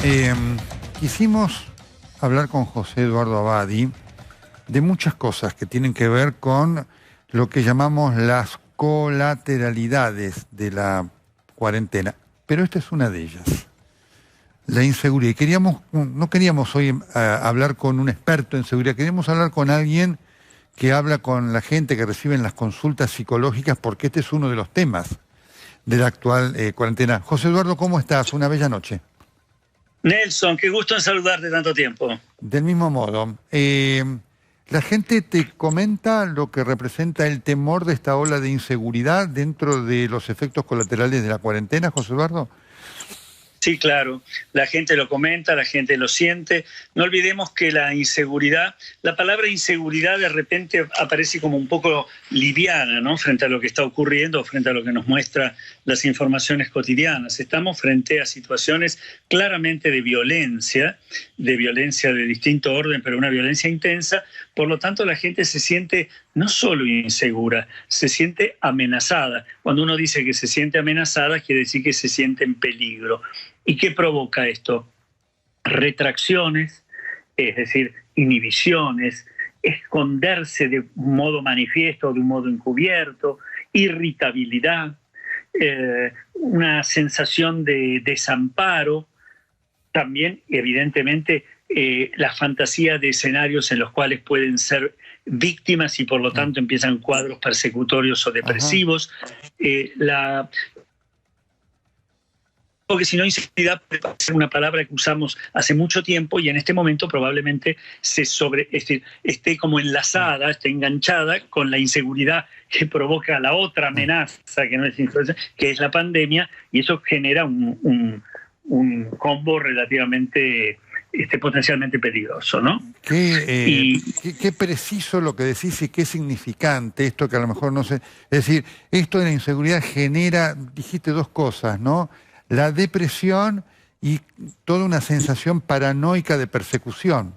Eh, Quisimos hablar con José Eduardo Abadi de muchas cosas que tienen que ver con lo que llamamos las colateralidades de la cuarentena, pero esta es una de ellas, la inseguridad. Y no queríamos hoy hablar con un experto en seguridad, queríamos hablar con alguien que habla con la gente que recibe las consultas psicológicas, porque este es uno de los temas de la actual cuarentena. José Eduardo, ¿cómo estás? Una bella noche. Nelson, qué gusto en saludarte tanto tiempo. Del mismo modo, la gente te comenta lo que representa el temor de esta ola de inseguridad dentro de los efectos colaterales de la cuarentena, José Eduardo. Sí, claro, la gente lo comenta, la gente lo siente. No olvidemos que la inseguridad, la palabra inseguridad de repente aparece como un poco liviana, ¿no? Frente a lo que está ocurriendo, frente a lo que nos muestra las informaciones cotidianas. Estamos frente a situaciones claramente de violencia de distinto orden, pero una violencia intensa. Por lo tanto, la gente se siente no solo insegura, se siente amenazada. Cuando uno dice que se siente amenazada, quiere decir que se siente en peligro. ¿Y qué provoca esto? Retracciones, es decir, inhibiciones, esconderse de un modo manifiesto o de un modo encubierto, irritabilidad, una sensación de desamparo, también, evidentemente, la fantasía de escenarios en los cuales pueden ser víctimas y por lo tanto empiezan cuadros persecutorios o depresivos. Porque si no, inseguridad puede ser una palabra que usamos hace mucho tiempo y en este momento probablemente esté como enlazada, esté enganchada con la inseguridad que provoca la otra amenaza, que no es influenza, que es la pandemia, y eso genera un combo relativamente potencialmente peligroso, ¿no? Qué preciso lo que decís y qué significante esto que a lo mejor no sé. Es decir, esto de la inseguridad genera, dijiste dos cosas, ¿no? La depresión y toda una sensación paranoica de persecución.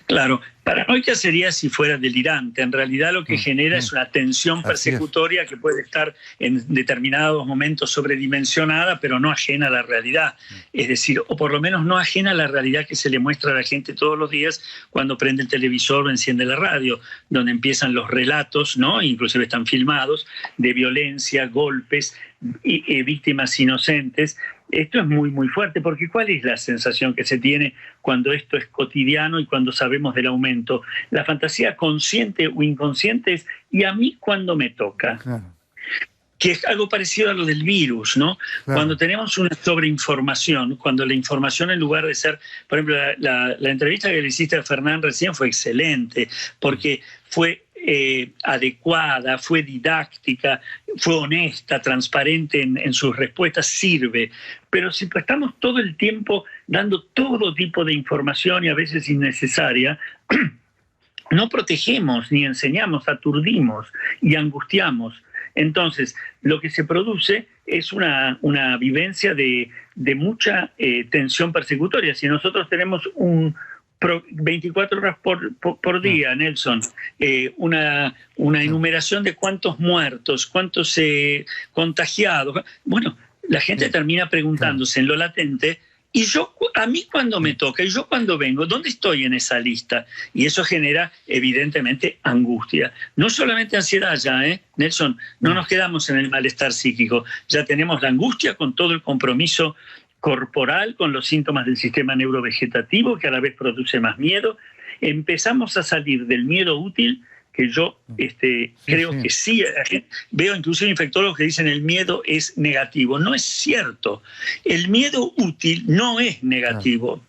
Claro, paranoica sería si fuera delirante. En realidad lo que genera es una tensión persecutoria que puede estar en determinados momentos sobredimensionada, pero no ajena a la realidad. Es decir, o por lo menos no ajena a la realidad que se le muestra a la gente todos los días cuando prende el televisor o enciende la radio, donde empiezan los relatos, ¿no? Inclusive están filmados, de violencia, golpes y víctimas inocentes. Esto es muy, muy fuerte, porque ¿cuál es la sensación que se tiene cuando esto es cotidiano y cuando sabemos del aumento? La fantasía consciente o inconsciente es, ¿y a mí cuándo me toca? Claro. Que es algo parecido a lo del virus, ¿no? Claro. Cuando tenemos una sobreinformación, cuando la información en lugar de ser, por ejemplo, la entrevista que le hiciste a Fernán recién fue excelente, porque fue adecuada, fue didáctica, fue honesta, transparente en sus respuestas, sirve. Pero si estamos todo el tiempo dando todo tipo de información y a veces innecesaria, no protegemos ni enseñamos, aturdimos y angustiamos. Entonces, lo que se produce es una vivencia de mucha tensión persecutoria. Si nosotros tenemos 24 horas por día, Nelson, una enumeración de cuántos muertos, cuántos contagiados. Bueno, la gente termina preguntándose en lo latente, ¿y yo, a mí cuándo me toca? ¿Y yo cuándo vengo? ¿Dónde estoy en esa lista? Y eso genera, evidentemente, angustia. No solamente ansiedad ya, Nelson, no nos quedamos en el malestar psíquico. Ya tenemos la angustia con todo el compromiso corporal, con los síntomas del sistema neurovegetativo, que a la vez produce más miedo. Empezamos a salir del miedo útil, que yo creo que sí. Veo incluso infectólogos que dicen el miedo es negativo. No es cierto. El miedo útil no es negativo.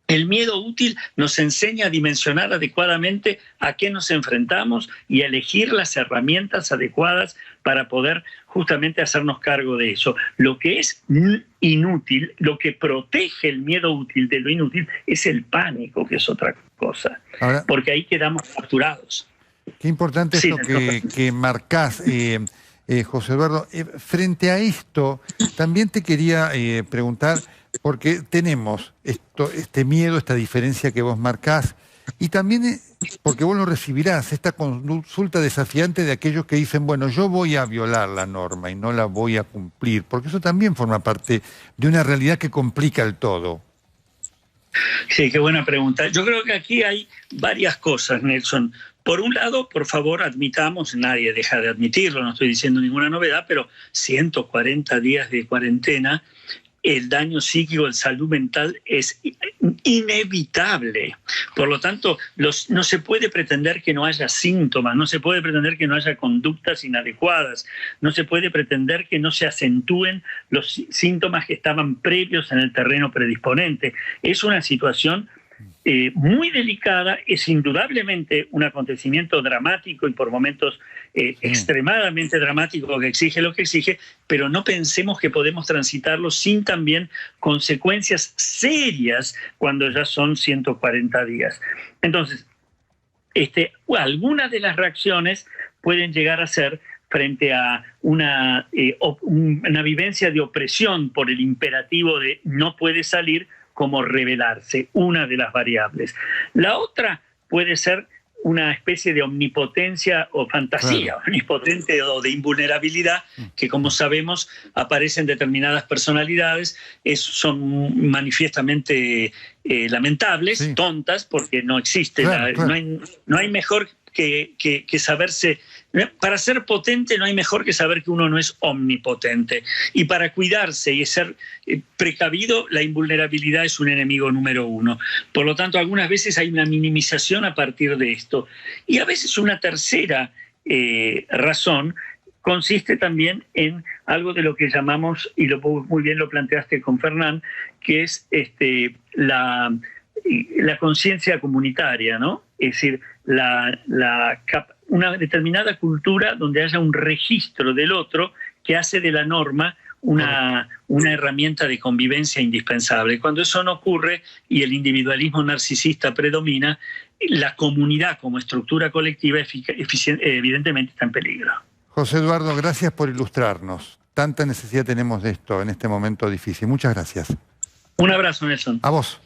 El miedo útil nos enseña a dimensionar adecuadamente a qué nos enfrentamos y a elegir las herramientas adecuadas para poder justamente hacernos cargo de eso. Lo que es inútil, lo que protege el miedo útil de lo inútil, es el pánico, que es otra cosa. Ahora, porque ahí quedamos capturados. Qué importante es lo que marcás, José Eduardo. Frente a esto, también te quería preguntar, porque tenemos este miedo, esta diferencia que vos marcás, Y también, porque vos lo recibirás, esta consulta desafiante de aquellos que dicen, bueno, yo voy a violar la norma y no la voy a cumplir, porque eso también forma parte de una realidad que complica el todo. Sí, qué buena pregunta. Yo creo que aquí hay varias cosas, Nelson. Por un lado, por favor, admitamos, nadie deja de admitirlo, no estoy diciendo ninguna novedad, pero 140 días de cuarentena, el daño psíquico de salud mental es inevitable. Por lo tanto, no se puede pretender que no haya síntomas, no se puede pretender que no haya conductas inadecuadas, no se puede pretender que no se acentúen los síntomas que estaban previos en el terreno predisponente. Es una situación muy delicada, es indudablemente un acontecimiento dramático y por momentos extremadamente dramático que exige lo que exige, pero no pensemos que podemos transitarlo sin también consecuencias serias cuando ya son 140 días. Entonces, algunas de las reacciones pueden llegar a ser frente a una vivencia de opresión por el imperativo de no puede salir, como rebelarse, una de las variables. La otra puede ser una especie de omnipotencia o fantasía, claro, omnipotente o de invulnerabilidad, que como sabemos aparece en determinadas personalidades, son manifiestamente lamentables, sí, tontas, porque no existe, claro, claro. No hay mejor que saberse. Para ser potente no hay mejor que saber que uno no es omnipotente. Y para cuidarse y ser precavido, la invulnerabilidad es un enemigo número uno. Por lo tanto, algunas veces hay una minimización a partir de esto. Y a veces una tercera razón consiste también en algo de lo que llamamos, y muy bien lo planteaste con Fernán, que es la conciencia comunitaria, ¿no? Es decir, una determinada cultura donde haya un registro del otro que hace de la norma una herramienta de convivencia indispensable. Cuando eso no ocurre y el individualismo narcisista predomina, la comunidad como estructura colectiva evidentemente está en peligro. José Eduardo, gracias por ilustrarnos. Tanta necesidad tenemos de esto en este momento difícil. Muchas gracias. Un abrazo, Nelson. A vos.